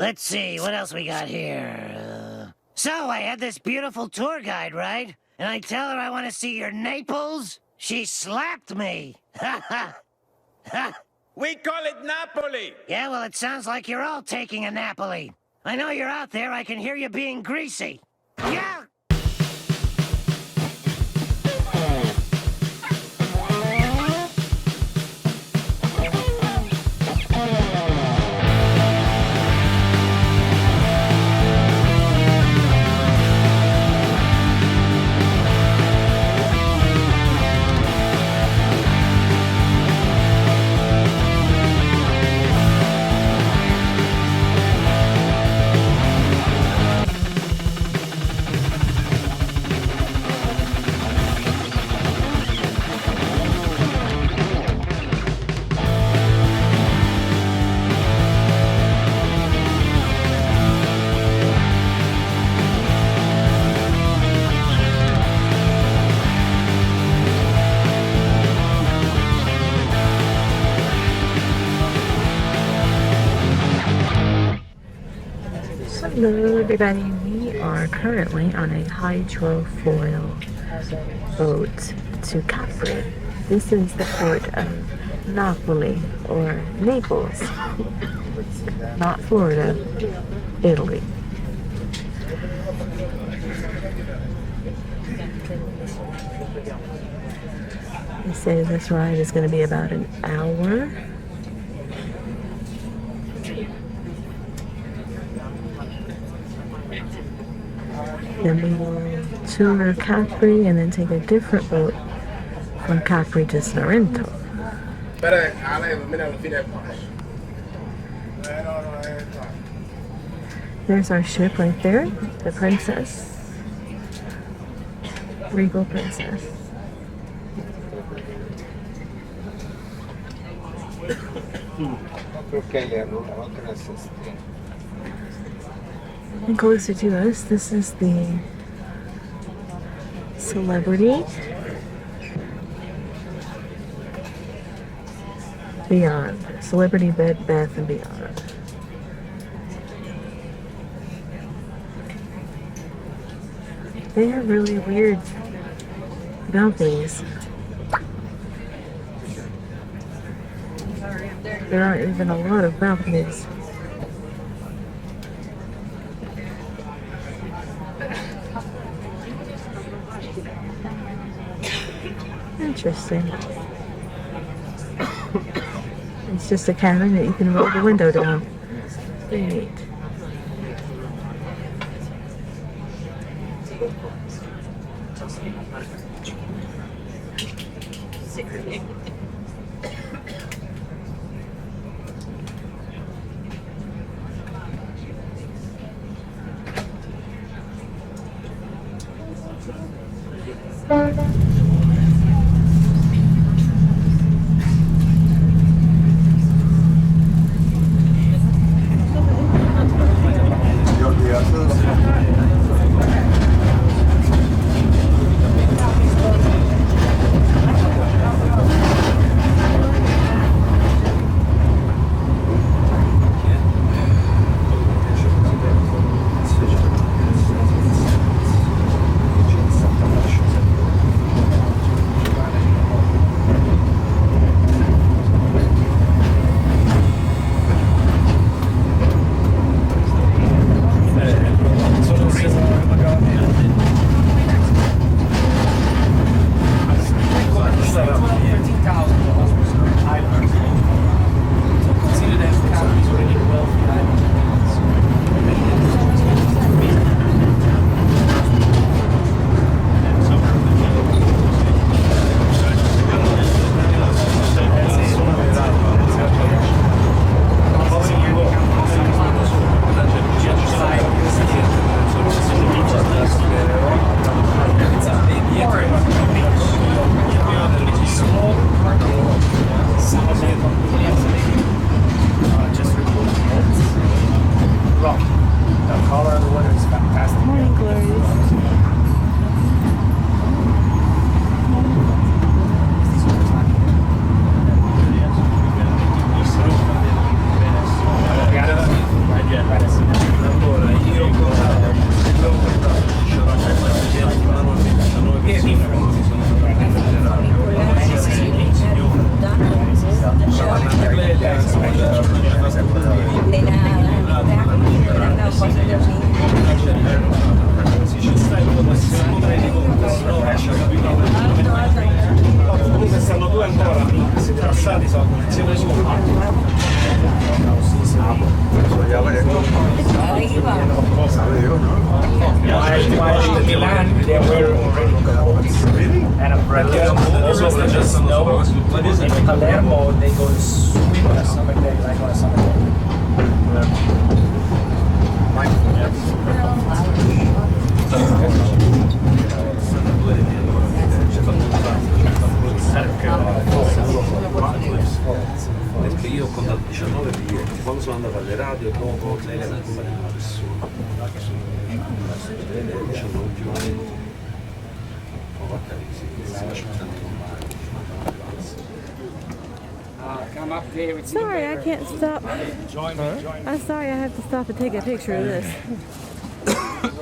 Let's see, what else we got here? So, I had this beautiful tour guide, right? And I tell her I want to see your Naples. She slapped me. Ha ha. Ha. We call it Napoli. Yeah, well, it sounds like you're all taking a Napoli. I know you're out there. I can hear you being greasy. Yeah! Hello everybody, we are currently on a hydrofoil boat to Capri. This is the port of Napoli, or Naples, not Florida, Italy. They say this ride is going to be about an hour. Then we will tour Capri and then take a different boat from Capri to Sorrento. There's our ship right there, the Princess. Regal Princess. And closer to us, this is the Celebrity Beyond. Celebrity Bed, Bath and Beyond. They have really weird balconies. There aren't even a lot of balconies. Interesting. It's just a cabin that you can roll the window down. Very neat. due ancora, siete passati, sono condizioni Milan, they were already cold and umbrellas. Also, they just snow. In Palermo, they go to swim on a summer day, like on a summer day. Perché io ho contato 19 biglietti, quando sono andato alle radio dopo lei non accompagnava nessuno. 19 giorni. Oh, guarda lì, si lasciano Come up there with Sorry, I can't stop. I'm sorry, I have to stop and take a picture of this.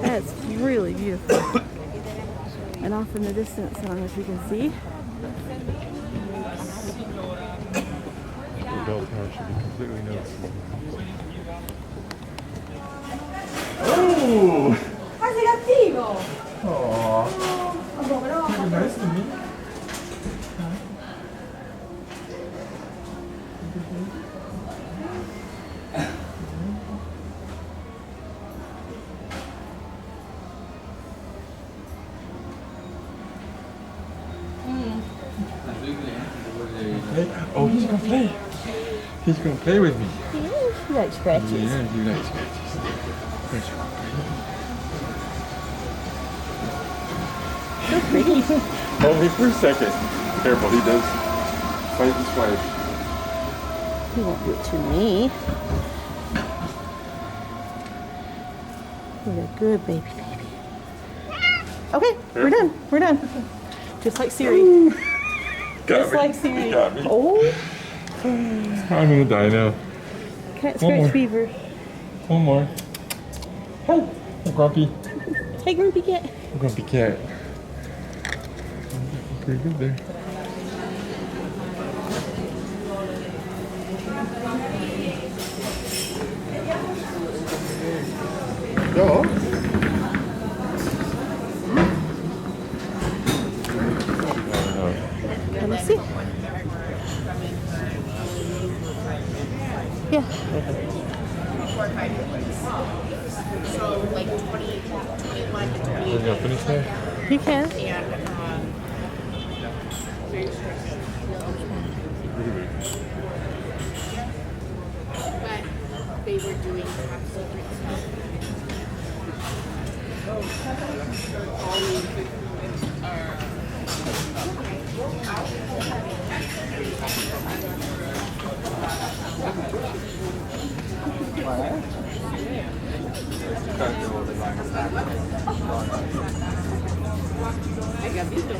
That's really beautiful. And off in the distance, I don't know if you can see. The bell tower should be completely noticeable. Oh! Ah, sei cattivo! Aww. Vabbè, però... Nice to meet you. Oh, he's gonna play. He's gonna play with me. You like scratches. Yeah, you like scratches. Hold me for a second. Careful, he does fight his wife. He won't get to me. You're a good baby. Okay, we're done. We're done. Just like Siri. Got Just me. like Siri. Got me. Oh, I'm gonna die now. cat One more. scratch fever. One more. Hey, Grumpy. Hey, Grumpy cat. Grumpy cat. Pretty good there. Go. Let me see. Yeah. We're gonna finish there? You can. They were doing top secret stuff. Hai capito?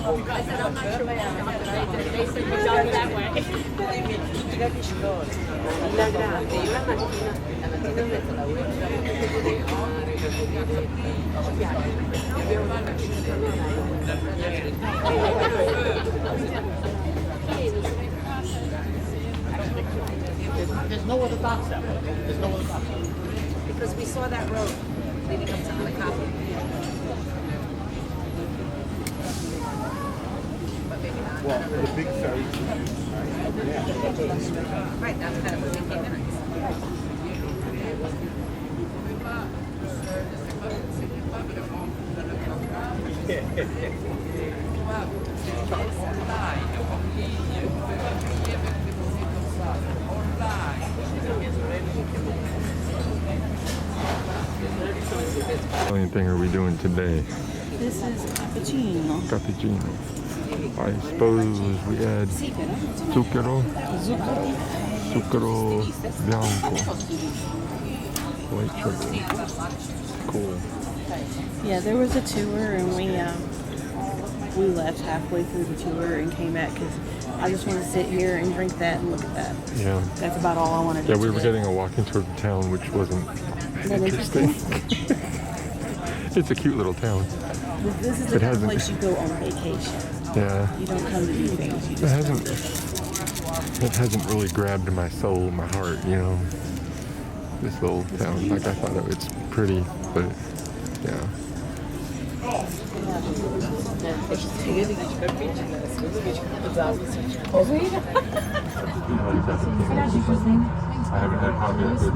I said, I'm not sure what happened. They said, we got it that way. La grande, io la mattina metto la web. There's no other docks that way. There's no other docks. Because we saw that road leading up to the Capri. But maybe not. Well, the big ferry. Right, that's kind of what they came in. What thing are we doing today? This is cappuccino. Cappuccino. I suppose we add zucchero. Zucchero bianco. White sugar. Cool. Yeah, there was a tour and we left halfway through the tour and came back because I just want to sit here and drink that and look at that. Yeah. That's about all I want to do. Yeah, we were today. getting a walking tour of the town, which wasn't That interesting. It's a cute little town. This is the It kind of hasn't- place you go on vacation. Yeah. You don't come to do things. You It just hasn't really grabbed my soul, my heart, you know. This little town. Like I thought it's pretty, but yeah. I haven't had coffee like this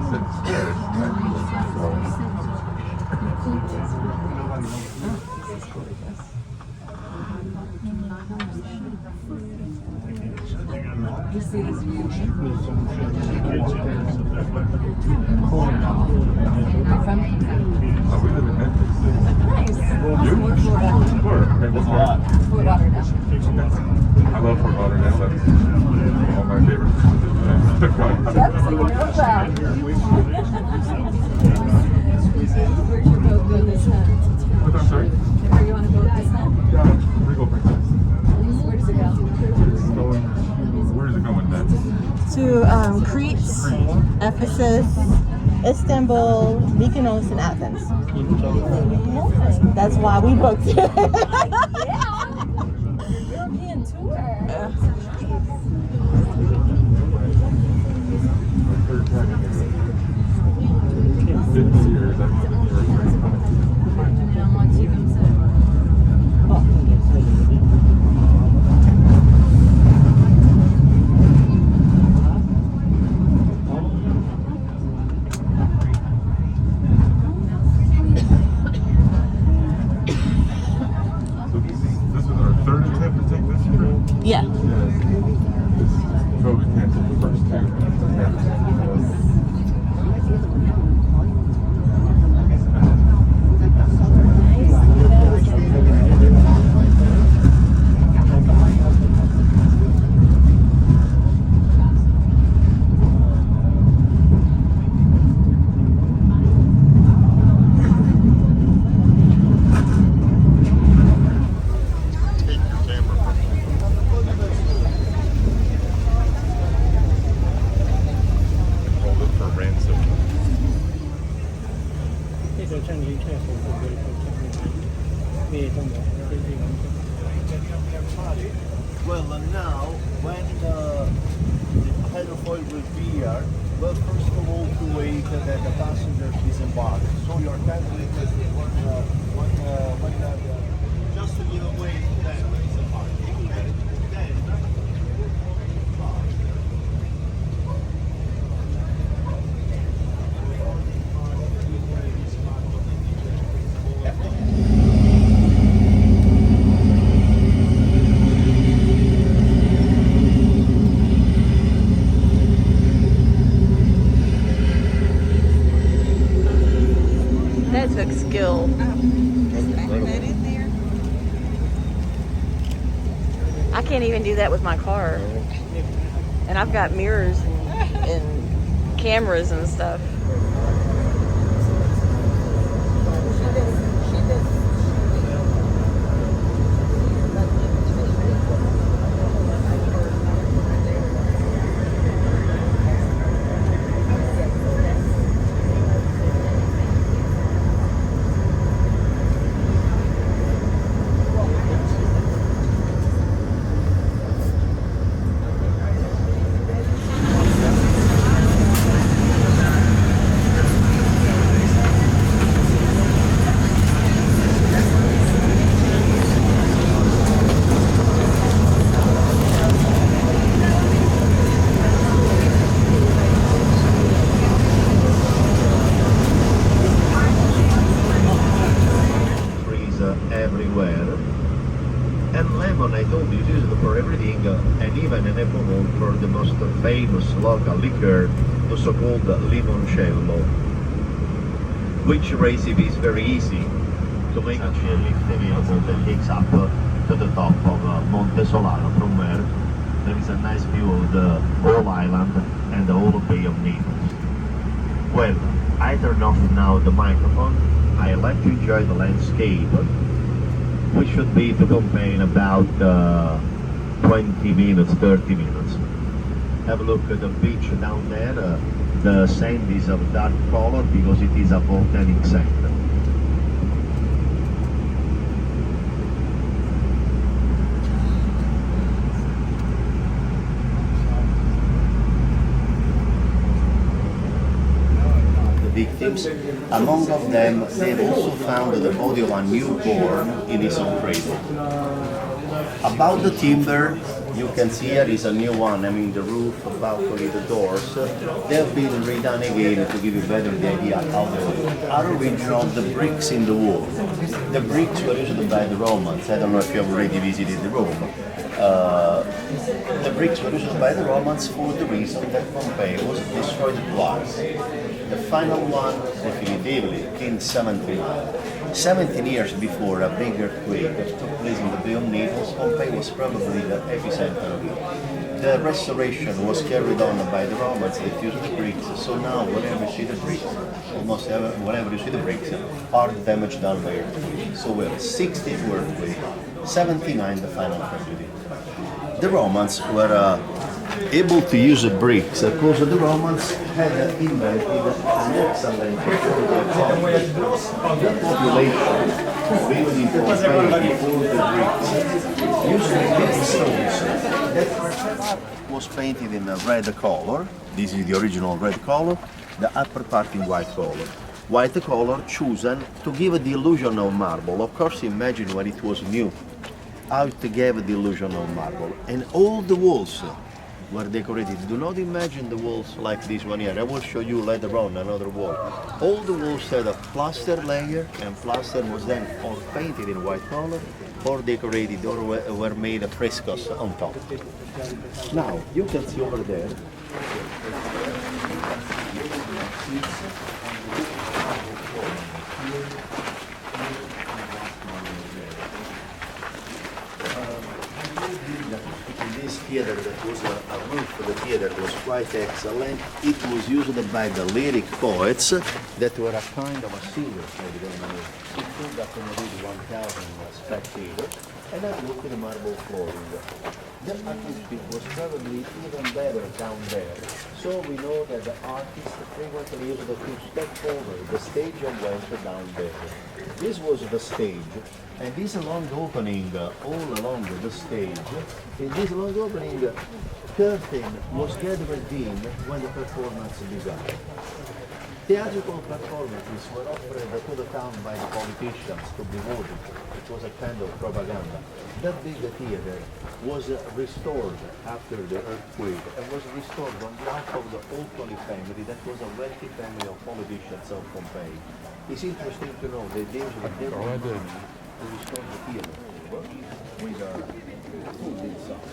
we live in Memphis. Nice. You? Florida. Okay, what's that? Fort Lauderdale. I love Fort Lauderdale. That's one of my favorites. Yep, so you know that. Where'd your boat go this time? What, I'm sorry? Where are you on a boat this time? Regal Princess. Where does it go? It's going, where is it going next? To Crete, Ephesus, Istanbul, Mykonos, and Athens. That's why we booked it. European tour. My third time in there. 50 years. That's 50 years. So this is our third attempt to take this trip? Yeah. COVID canceled the first two. Well, now, when the hydrofoil will be here, well, first of all, to wait that the passenger disembark. So your template is just to give away to them disembark. Then, that took skill. I can't even do that with my car. And I've got mirrors and cameras and stuff. everywhere. And lemon, I told you, is used for everything, and even in Naples for the most famous local liquor, the so-called limoncello, which recipe is very easy to make a chili available that takes up to the top of Monte Solano, from where there is a nice view of the whole island and the whole Bay of Naples. Well, I turn off now the microphone. I let you enjoy the landscape. We should be to Pompeii in about 20 minutes, 30 minutes. Have a look at the beach down there. The sand is of dark color because it is a volcanic sand. victims. Among of them, they've also found the body of a newborn in his own cradle. About the timber, you can see here is a new one. I mean, the roof, the balcony, the doors. They have been redone again to give you better the idea how they are original. The bricks in the wall. The bricks were used by the Romans. I don't know if you have already visited the Rome. The bricks were used by the Romans for the reason that Pompeii was destroyed twice. The final one, definitively, in 17 years before a big earthquake that took place in the Bay of Naples, Pompeii was probably the epicenter of it. The restoration was carried on by the Romans that used the bricks, so now whenever you see the bricks, almost whenever you see the bricks, are the damage done by earthquake. So we have 62 earthquake, 79 the final tragedy. The Romans were able to use bricks because the Romans had invented an excellent the population living in Pompeii before the bricks using big stones that was painted in a red color. This is the original red color, the upper part in white color. White color chosen to give the illusion of marble. Of course, imagine when it was new, how it gave the illusion of marble. And all the walls were decorated. Do not imagine the walls like this one here. I will show you later on another wall. All the walls had a plaster layer, and plaster was then all painted in white color, or decorated, or were made frescoes on top. Now, you can see over there, this theater that was a roof for the theater was quite excellent. It was used by the lyric poets that were a kind of a singer. It could accommodate 1,000 spectators, and I looked at the marble flooring. The acoustic was probably even better down there, so we know that the artist frequently used to step over the stage and went down there. This was the stage, and this long opening all along the stage, in this long opening curtain was gathered in when the performance began. Theatrical performances were offered to the town by the politicians to be voted. It was a kind of propaganda. That big theater was restored after the earthquake and was restored on behalf of the Ottoli family, that was a wealthy family of politicians of Pompeii. It's interesting to know that they usually did money to restore the theater with food inside.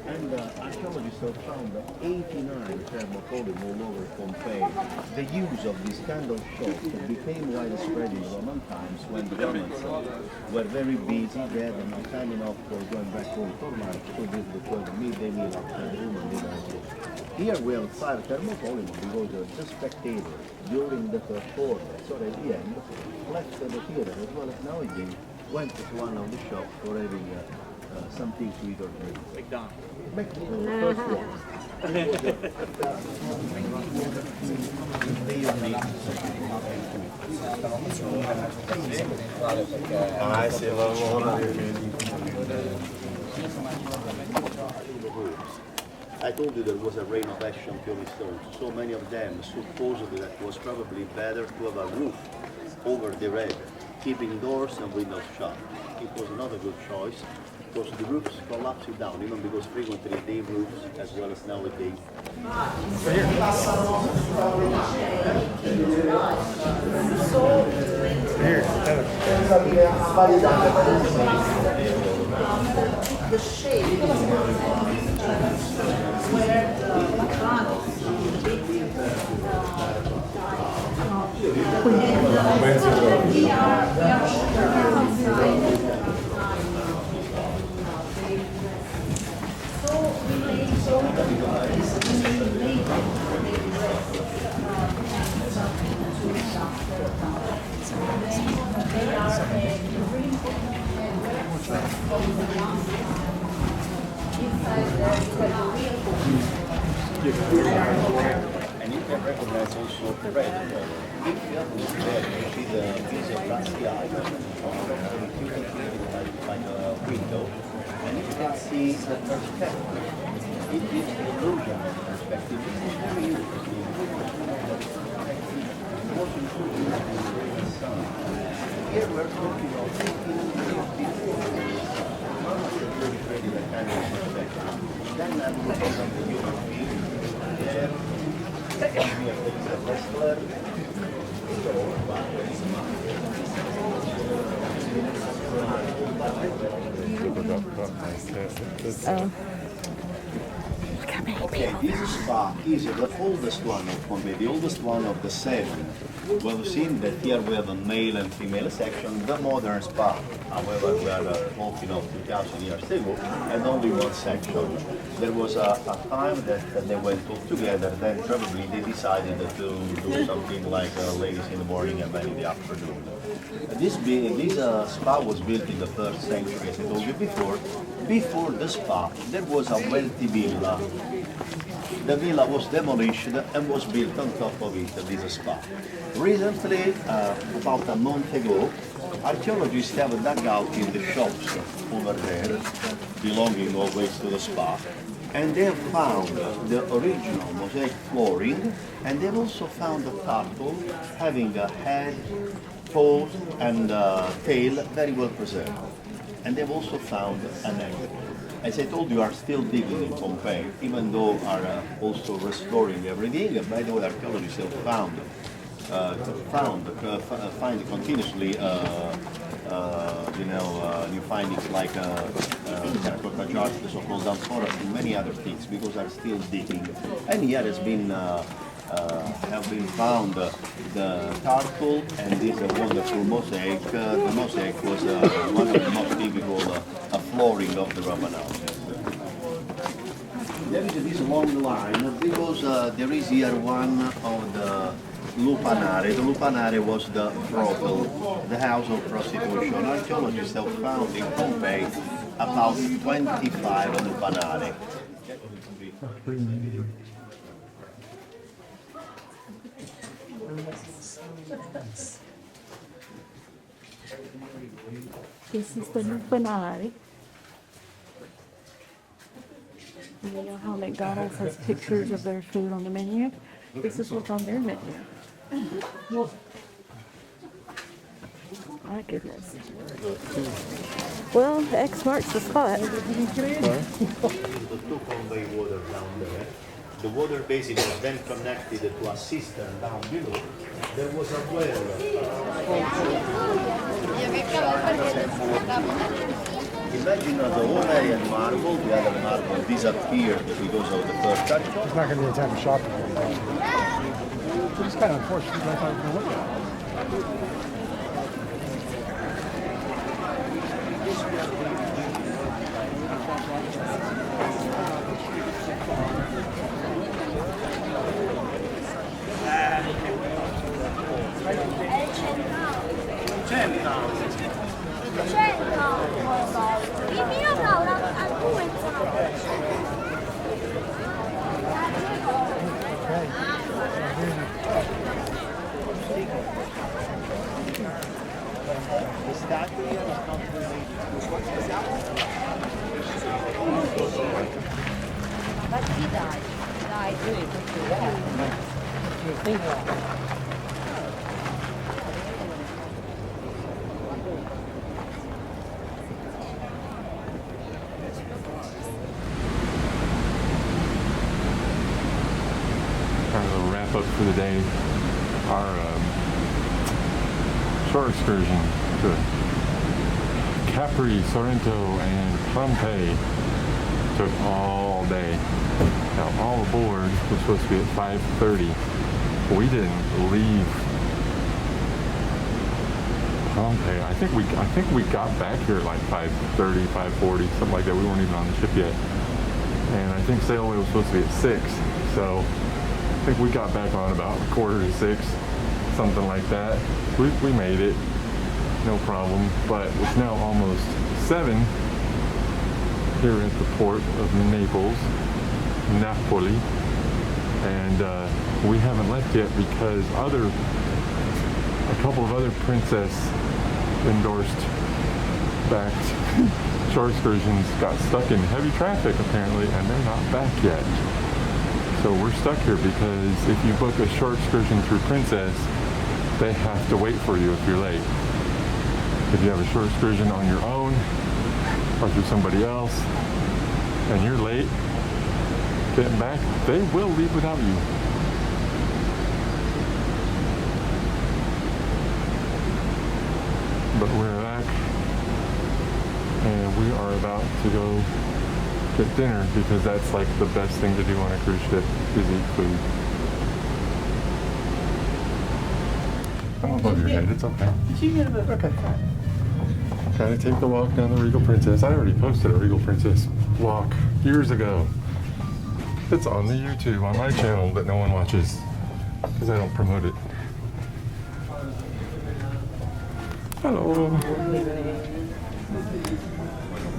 And archaeologists have found 89 thermopolium all over Pompeii. The use of this kind of shop became widespread in Roman times when the Romans were very busy. They had no time enough for going back home for lunch, so this was the midday meal after the Roman dinner. Here we have 5 thermopolium because the spectator during the performance or at the end left the theater as well as nowadays went to one of the shops for having something to eat or drink. McDonald's. First one. I told you there was a rain of ash on Pioli stones. So many of them supposedly that was probably better to have a roof over the red, keeping doors and windows shut. It was not a good choice because the roofs collapsed down, even because frequently day roofs as well as nowadays. The shape And you can recognize also the red color. If you have a look there, you see the piece of rusty iron, you can see it like a window, and you can see the perspective. It gives the illusion of perspective. This is very interesting. What Oh. Okay, this spa is the oldest one of Pompeii, the oldest one of the 7. We've seen that here we have a male and female section. The modern spa, however, we are talking of 2000 years ago, and only one section. There was a time that they went all together, then probably they decided to do something like ladies in the morning and men in the afternoon. This spa was built in the 1st century, as I told you before. Before the spa, there was a wealthy villa. The villa was demolished and was built on top of it, this spa. Recently, about a month ago, archaeologists have dug out in the shops over there, belonging always to the spa, and they have found the original mosaic flooring, and they've also found a turtle having a head, paws, and tail very well preserved. And they've also found an egg. As I told you, are still digging in Pompeii, even though are also restoring everything. And by the way, archaeologists have find continuously, new findings like terracotta jars, the so-called amphoras, and many other things, because are still digging. And here has been have been found the turtle and this wonderful mosaic. The mosaic was one of the most typical flooring of the Roman houses. There is this long line because there is here one of the lupanare. The lupanare was the brothel, the house of prostitution. Archaeologists have found in Pompeii about 25 lupanare. This is the lupanare. You know how McDonald's has pictures of their food on the menu? This is what's on their menu. My goodness. Well, X marks the spot. The two Pompeii water down there. The water basin was then connected to a cistern down below. There was a well. Imagine the whole area in marble, the other marble disappeared because of the first touch. It's not going to be a time of shopping. It's kind of unfortunate. I thought I was going to look at it. Il mio Paolo ha 2 Kind of a wrap up for the day. Our shore excursion to Capri, Sorrento, and Pompeii took all day. Now, all aboard was supposed to be at 5:30. We didn't leave Pompeii. I think we got back here at like 5:30, 5:40, something like that. We weren't even on the ship yet. And I think sail away was supposed to be at 6. So I think we got back on about 5:45, something like that. We made it, no problem. But it's now almost 7 here at the port of Naples, Napoli, and we haven't left yet because a couple of other princess endorsed backed shore excursions got stuck in heavy traffic apparently, and they're not back yet. So we're stuck here because if you book a shore excursion through Princess, they have to wait for you if you're late. If you have a shore excursion on your own or through somebody else and you're late getting back, they will leave without you. but we're back. And we are about to go get dinner because that's like the best thing to do on a cruise ship is eat food. Don't above your head, it's okay. Did you get a book? Okay. Gotta take the walk down the Regal Princess. I already posted a Regal Princess walk years ago. It's on the YouTube on my channel that no one watches because I don't promote it. Hello.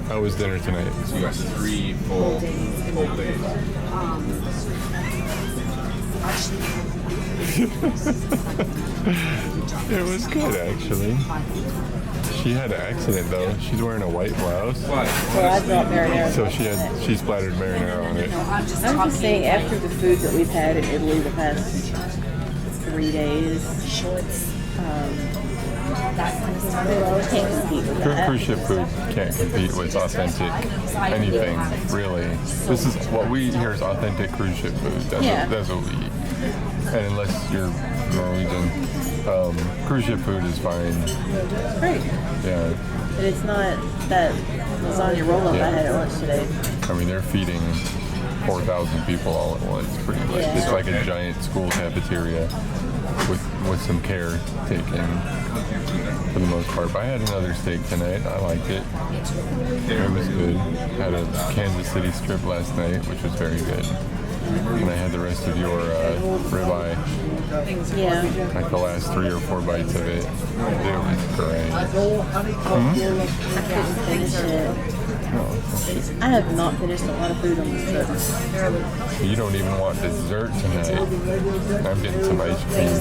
How was dinner tonight? So you got 3 full days. It was good actually. She had an accident though. She's wearing a white blouse. Well, I brought marinara. So she splattered marinara on it. I'm just saying, after the food that we've had in Italy the past 3 days, can't compete with that. Cruise ship food can't compete with authentic anything, really. This is what we hear is authentic cruise ship food. That's what we eat. And unless you're Norwegian, cruise ship food is fine. It's great. Yeah. But it's not that lasagna roll-up I had at lunch today. I mean, they're feeding 4,000 people all at once, pretty much. Yeah. It's like a giant school cafeteria with some care taken for the most part. But I had another steak tonight. I liked it. It was good. Had a Kansas City strip last night, which was very good. And I had the rest of your ribeye. Yeah. Like the last 3 or 4 bites of it. It was great. I couldn't finish it. I have not finished a lot of food on this trip. You don't even want dessert tonight. I'm getting some ice cream.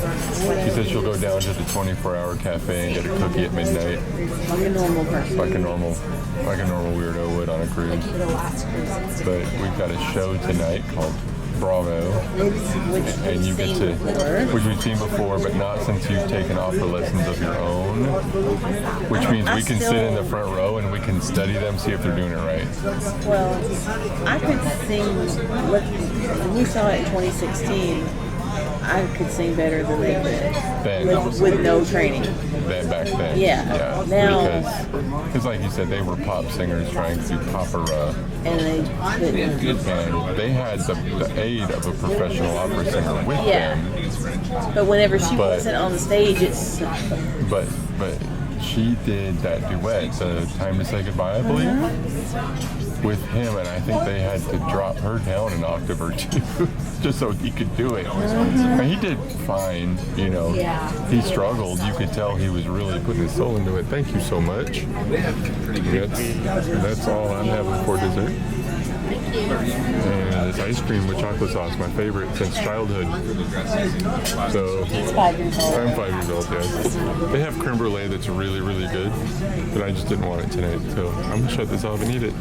She said she'll go down to the 24-hour cafe and get a cookie at midnight. Like a normal person. Like a normal weirdo would on a cruise. But we've got a show tonight called Bravo, and you get to, which we've seen before, but not since you've taken opera lessons of your own, which means we can sit in the front row and we can study them, see if they're doing it right. Well, I could sing, when you saw it in 2016, I could sing better than they could with no training. Back then. Yeah. Now, because like you said, they were pop singers trying to do opera. And they couldn't. And they had the aid of a professional opera singer with them. But whenever she wasn't on the stage, it's... But she did that duet, the Time to Say Goodbye, I believe, with him, and I think they had to drop her down an octave or 2 just so he could do it. And he did fine, you know. He struggled. You could tell he was really putting his soul into it. Thank you so much. That's all I'm having for dessert. And this ice cream with chocolate sauce, my favorite since childhood. So He's 5 years old. I'm 5 years old, yes. They have creme brulee that's really, really good, but I just didn't want it tonight, so I'm gonna shut this off and eat it.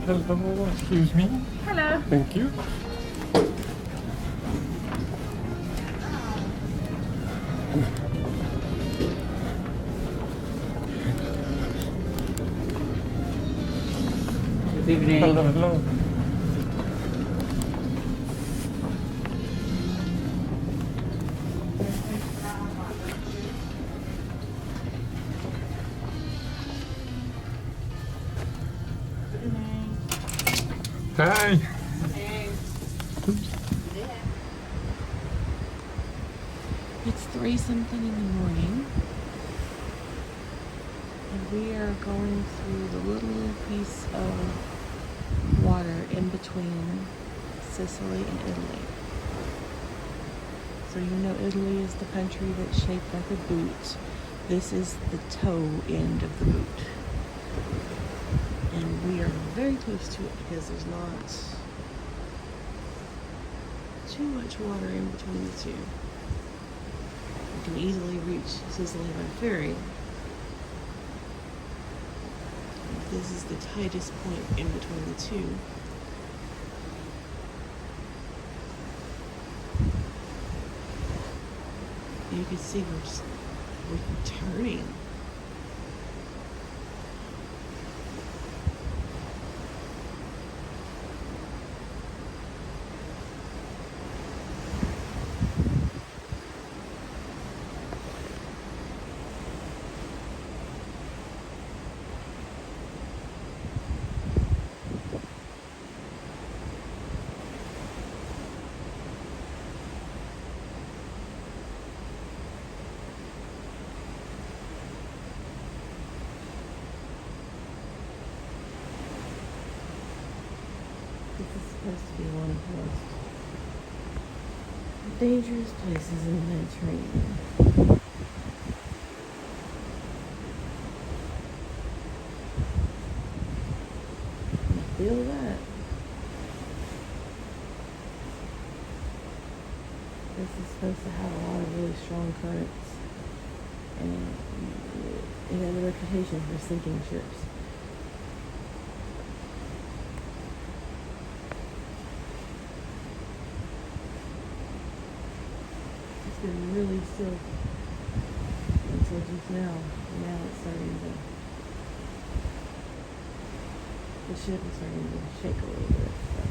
Hello, excuse me. Hello. Thank you. Good evening. Hello, hello. Hey. It's 3-something in the morning, and we are going through the little piece of water in between Sicily and Italy. So you know Italy is the country that's shaped like a boot. This is the toe end of the boot. And we are very close to it because there's not too much water in between the two. You can easily reach Sicily by ferry. This is the tightest point in between the two. You can see we're turning. This is supposed to be one of the most dangerous places in the Mediterranean. You feel that? This is supposed to have a lot of really strong currents, and it has a reputation for sinking ships. Been really still until just now. Now it's starting to, the ship is starting to shake a little bit. So.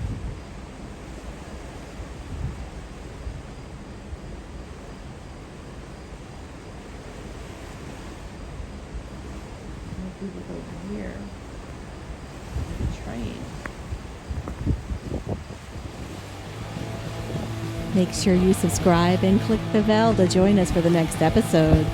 More people over here. The train. Make sure you subscribe and click the bell to join us for the next episode.